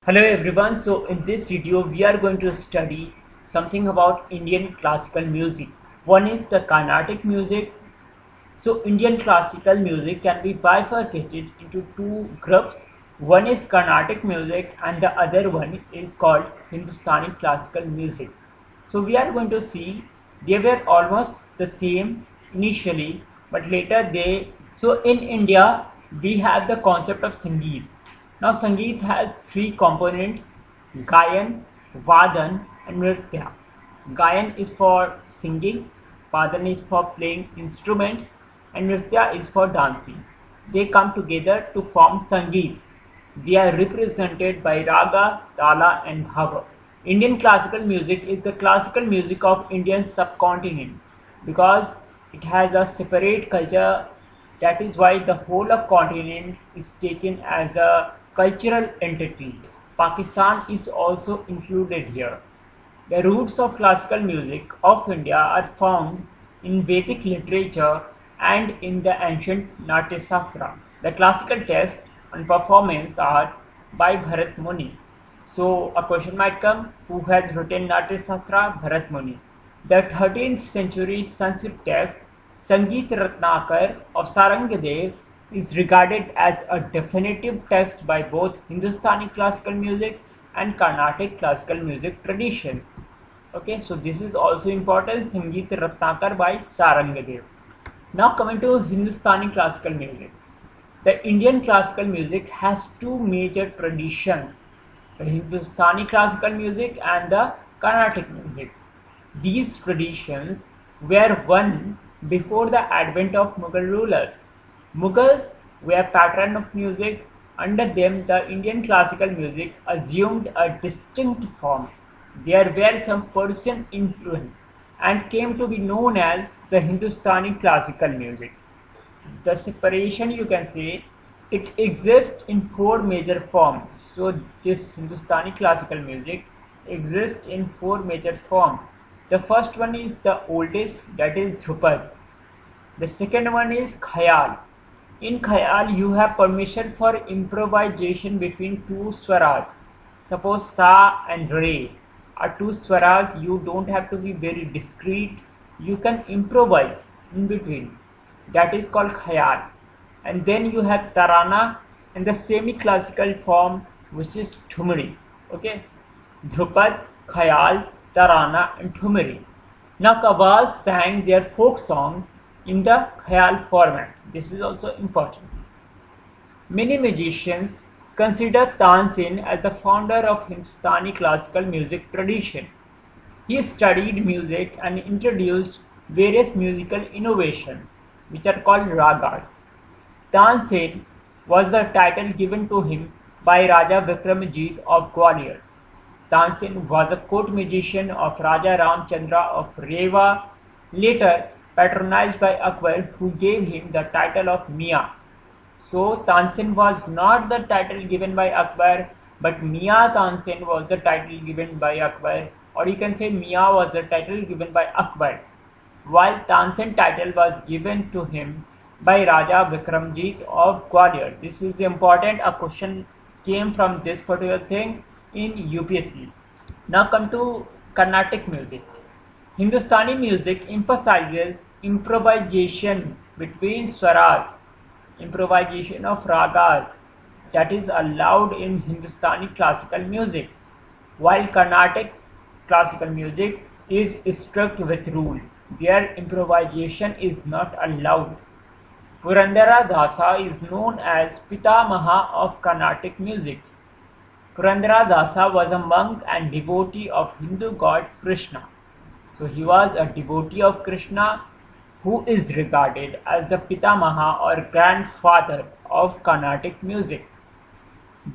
Hello everyone, so in this video we are going to study something about Indian classical music. One is the Carnatic music. So Indian classical music can be bifurcated into two groups. One is Carnatic music and the other one is called Hindustani classical music. So we are going to see they were almost the same initially, but later so in India we have the concept of Sangeet. Now Sangeet has three components: Gayan, Vadan and Nritya. Gayan is for singing, Vadan is for playing instruments and Nritya is for dancing. They come together to form Sangeet. They are represented by Raga, Tala and Bhava. Indian classical music is the classical music of Indian subcontinent because it has a separate culture. That is why the whole of continent is taken as a cultural entity. Pakistan is also included here. The roots of classical music of India are found in Vedic literature and in the ancient Natya Shastra. The classical text and performance are by Bharat Muni. So a question might come, who has written Natya Shastra? Bharat Muni. The 13th century Sanskrit text Sangeet Ratnakar of Sarangadev is regarded as a definitive text by both Hindustani classical music and Carnatic classical music traditions. Okay, so this is also important, Sangeet Ratnakar by Sarangadev. Now coming to Hindustani classical music. The Indian classical music has two major traditions, the Hindustani classical music and the Carnatic music. These traditions were one before the advent of Mughal rulers. Mughals were patron of music. Under them, the Indian classical music assumed a distinct form. There were some Persian influence and came to be known as the Hindustani classical music. The separation, you can say, it exists in four major forms. So this Hindustani classical music exists in four major forms. The first one is the oldest, that is Dhrupad. The second one is Khayal. In Khayal, you have permission for improvisation between two swaras. Suppose Sa and Re are two swaras, you don't have to be very discreet. You can improvise in between. That is called Khayal. And then you have Tarana and the semi-classical form, which is Thumri. Okay, Dhrupad, Khayal, Tarana and Thumri. Now Qawwals sang their folk song in the Khayal format. This is also important. Many musicians consider Tansen as the founder of Hindustani classical music tradition. He studied music and introduced various musical innovations which are called ragas. Tansen was the title given to him by Raja Vikramjit of Gwalior. Tansen was a court musician of Raja Ramchandra of Rewa, later patronized by Akbar, who gave him the title of Mia. So Tansen was not the title given by Akbar, but Mia Tansen was the title given by Akbar, or you can say Mia was the title given by Akbar, while Tansen title was given to him by Raja Vikramjit of Gwalior. This is important. A question came from this particular thing in UPSC. Now come to Carnatic music. Hindustani music emphasizes improvisation between swaras, improvisation of ragas, that is allowed in Hindustani classical music, while Carnatic classical music is strict with rule. Their improvisation is not allowed. Purandara Dasa is known as Pitamaha of Carnatic music. Purandara Dasa was a monk and devotee of Hindu god Krishna. So he was a devotee of Krishna who is regarded as the Pitamaha or grandfather of Carnatic music.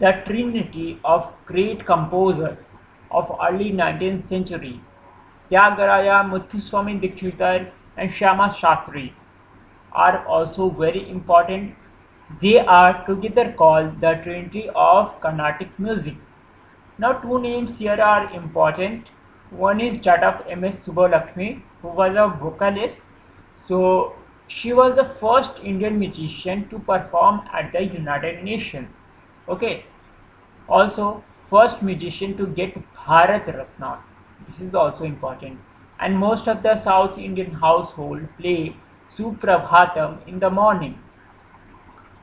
The trinity of great composers of early 19th century, Tyagaraja, Muthuswami Dikshitar and Shyama Shastri, are also very important. They are together called the Trinity of Carnatic music. Now two names here are important. One is that of M.S. Subbalakshmi, who was a vocalist. So she was the first Indian musician to perform at the United Nations. Okay. Also, first musician to get Bharat Ratna. This is also important. And most of the South Indian household play Suprabhatam in the morning.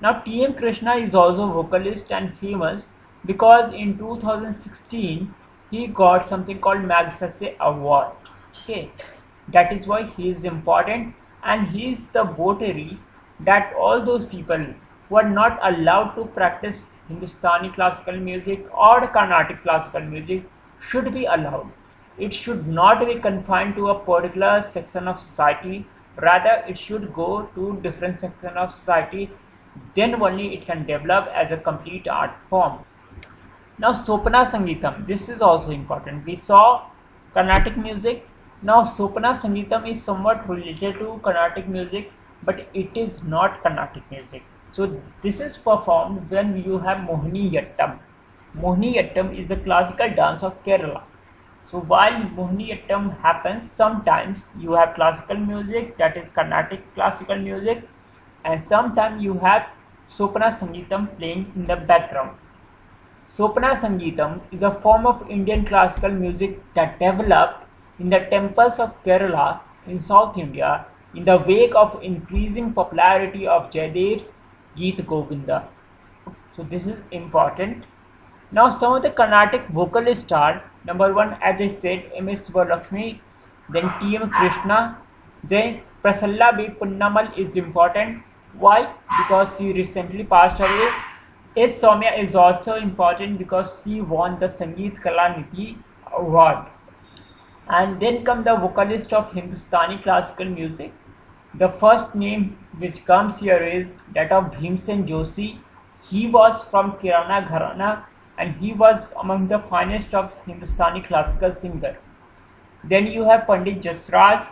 Now T.M. Krishna is also a vocalist and famous because in 2016 he got something called Magsaysay Award. Okay, that is why he is important, and he is the votary that all those people who are not allowed to practice Hindustani classical music or Carnatic classical music should be allowed. It should not be confined to a particular section of society, rather it should go to different section of society, then only it can develop as a complete art form. Now Sopana Sangeetam, this is also important. We saw Carnatic music. Now Sopana Sangeetam is somewhat related to Carnatic music, but it is not Carnatic music. So this is performed when you have Mohiniyattam. Mohiniyattam is a classical dance of Kerala. So while Mohiniyattam happens, sometimes you have classical music, that is Carnatic classical music, and sometimes you have Sopana Sangeetam playing in the background. Sopana Sangeetam is a form of Indian classical music that developed in the temples of Kerala in South India in the wake of increasing popularity of Jayadev's Geet Govinda. So this is important. Now some of the Carnatic vocalists are, number one, as I said, M.S. Subbulakshmi, then T.M. Krishna, then Prasalla B. Punnamal is important. Why? Because she recently passed away. S. Soumya is also important because she won the Sangeet Kalanidhi Award. And then come the vocalist of Hindustani classical music. The first name which comes here is that of Bhimsen Joshi. He was from Kirana Gharana and he was among the finest of Hindustani classical singer. Then you have Pandit Jasraj,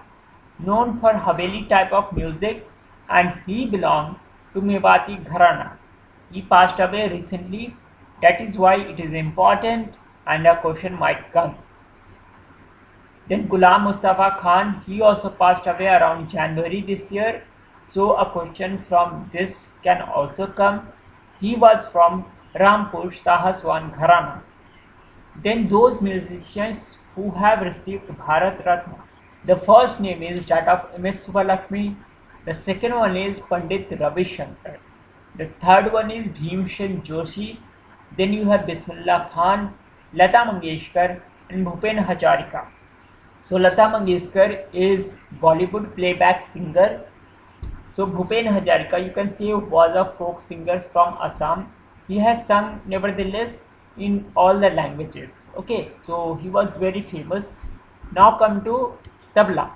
known for Haveli type of music, and he belonged to Mewati Gharana. He passed away recently, that is why it is important and a question might come. Then Ghulam Mustafa Khan, he also passed away around January this year, so a question from this can also come. He was from Rampur Sahaswan Gharana. Then those musicians who have received Bharat Ratna. The first name is that of M.S. Subbulakshmi, the second one is Pandit Ravi Shankar, the third one is Bhimsen Joshi, then you have Bismillah Khan, Lata Mangeshkar and Bhupen Hazarika. So Lata Mangeshkar is Bollywood playback singer. So Bhupen Hazarika, you can say, was a folk singer from Assam. He has sung nevertheless in all the languages. Okay, so he was very famous. Now come to tabla.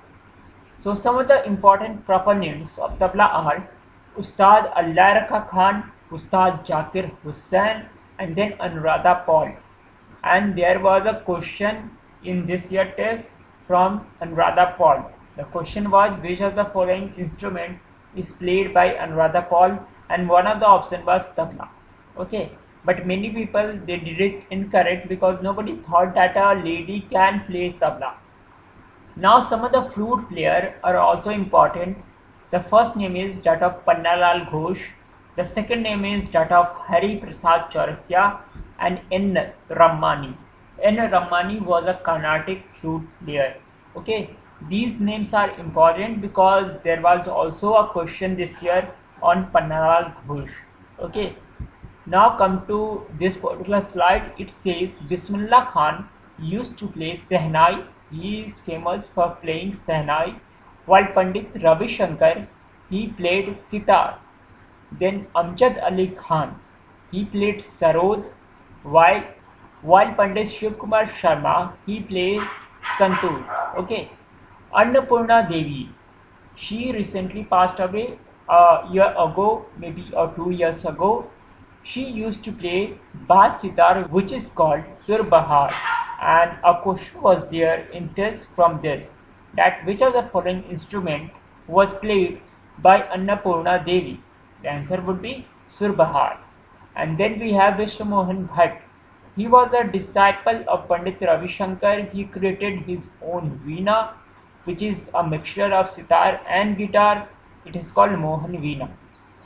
So some of the important proponents of tabla are Ustad Allah Rakha Khan, Ustad Zakir Hussain, and then Anuradha Paul. And there was a question in this year test from Anuradha Paul. The question was, which of the following instrument is played by Anuradha Paul, and one of the option was tabla. Okay, but many people, they did it incorrect because nobody thought that a lady can play tabla. Now some of the flute players are also important. The first name is that of Pannalal Ghosh, the second name is that of Hari Prasad Chaurasiya, and N. Rammani. N. Rammani was a Carnatic flute player. Okay, these names are important because there was also a question this year on Pannalal Ghosh. Okay, now come to this particular slide. It says Bismillah Khan used to play Sehnai. He is famous for playing Sehnai, while Pandit Ravi Shankar, he played sitar. Then Amjad Ali Khan, he played sarod, while Pandit Shiv Kumar Sharma, he plays santoor. Okay, Annapurna Devi, she recently passed away a year ago, maybe or 2 years ago. She used to play bass sitar, which is called Sur Bahar, and a question was there in test from this, that which of the following instrument was played by Annapurna Devi. The answer would be Sur Bahar. And then we have Vishnu Mohan Bhatt. He was a disciple of Pandit Ravi Shankar. He created his own veena, which is a mixture of sitar and guitar. It is called Mohan Veena.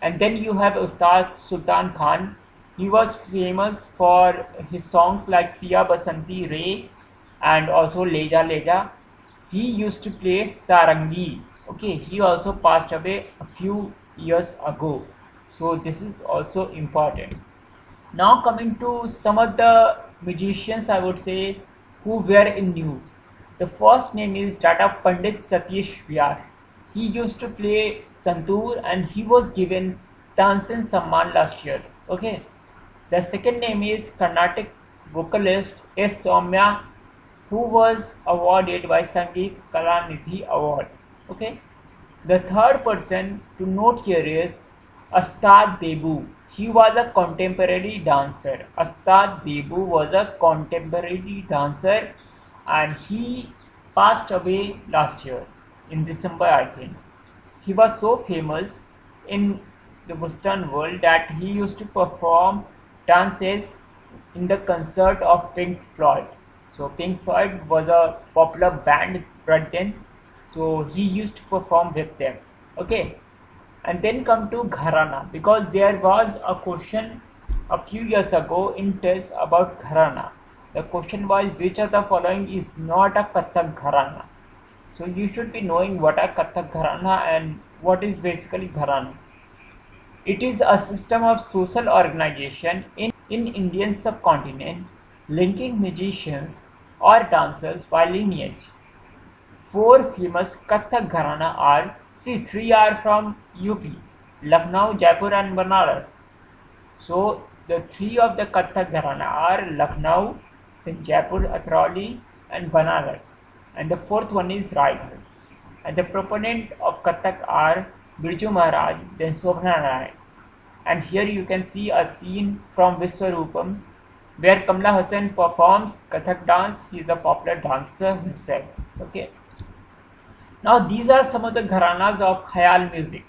And then you have Ustad Sultan Khan. He was famous for his songs like Piya Basanti Re and also Leja Leja. He used to play sarangi. Okay, he also passed away a few years ago. So this is also important. Now coming to some of the musicians, I would say, who were in news. The first name is that of Pandit Satish Vyar. He used to play santoor and he was given Tansen Samman last year. Okay. The second name is Carnatic vocalist S. Soumya, who was awarded by Sangeet Kalanidhi Award. Okay. The third person to note here is Astad Debu. He was a contemporary dancer. Astad Debu was a contemporary dancer and he passed away last year in December, I think. He was so famous in the Western world that he used to perform dances in the concert of Pink Floyd. So Pink Floyd was a popular band back then. So he used to perform with them. Okay. And then come to Gharana, because there was a question a few years ago in TISS about Gharana. The question was, which of the following is not a Kathak Gharana? So you should be knowing what a Kathak Gharana and what is basically Gharana. It is a system of social organization in Indian subcontinent linking musicians or dancers by lineage. 4 famous Kathak Gharana are, see, 3 are from UP, Lucknow, Jaipur and Banaras. So the 3 of the Kathak Gharana are Lucknow, then Jaipur, Atrauli and Banaras. And the 4th one is Raigad. And the proponent of Kathak are Birju Maharaj, then Sobhana Rai. And here you can see a scene from Viswarupam where Kamla Hassan performs Kathak dance. He is a popular dancer himself. Okay. Now these are some of the gharanas of Khayal music.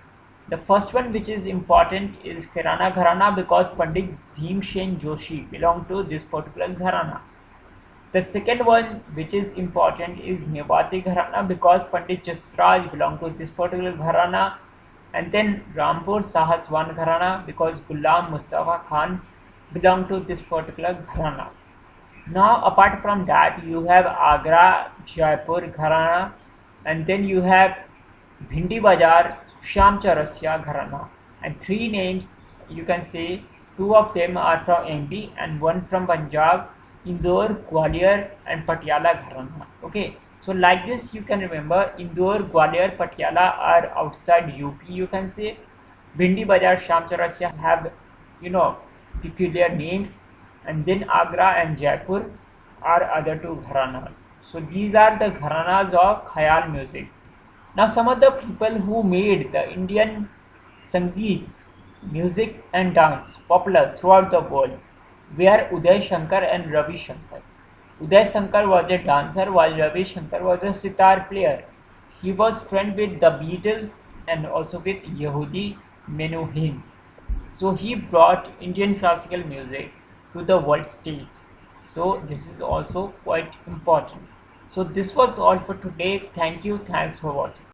The first one which is important is Kirana Gharana because Pandit Bhimsen Joshi belonged to this particular gharana. The second one which is important is Mewati Gharana because Pandit Jasraj belonged to this particular gharana. And then Rampur Sahajwan Gharana because Ghulam Mustafa Khan belonged to this particular gharana. Now apart from that you have Agra Jaipur Gharana, and then you have Bhindi Bazaar Sham Chaurasiya Gharana, and 3 names you can say, 2 of them are from MP and 1 from Punjab, Indore, Gwalior and Patiala Gharana. Okay, so like this you can remember Indore, Gwalior, Patiala are outside UP you can say. Bhindi Bazaar, Sham Chaurasiya have peculiar names, and then Agra and Jaipur are other 2 gharanas. So these are the gharanas of Khayal music. Now some of the people who made the Indian Sangeet, music and dance popular throughout the world were Uday Shankar and Ravi Shankar. Uday Shankar was a dancer while Ravi Shankar was a sitar player. He was friend with the Beatles and also with Yehudi Menuhin. So he brought Indian classical music to the world stage. So this is also quite important. So this was all for today. Thank you. Thanks for watching.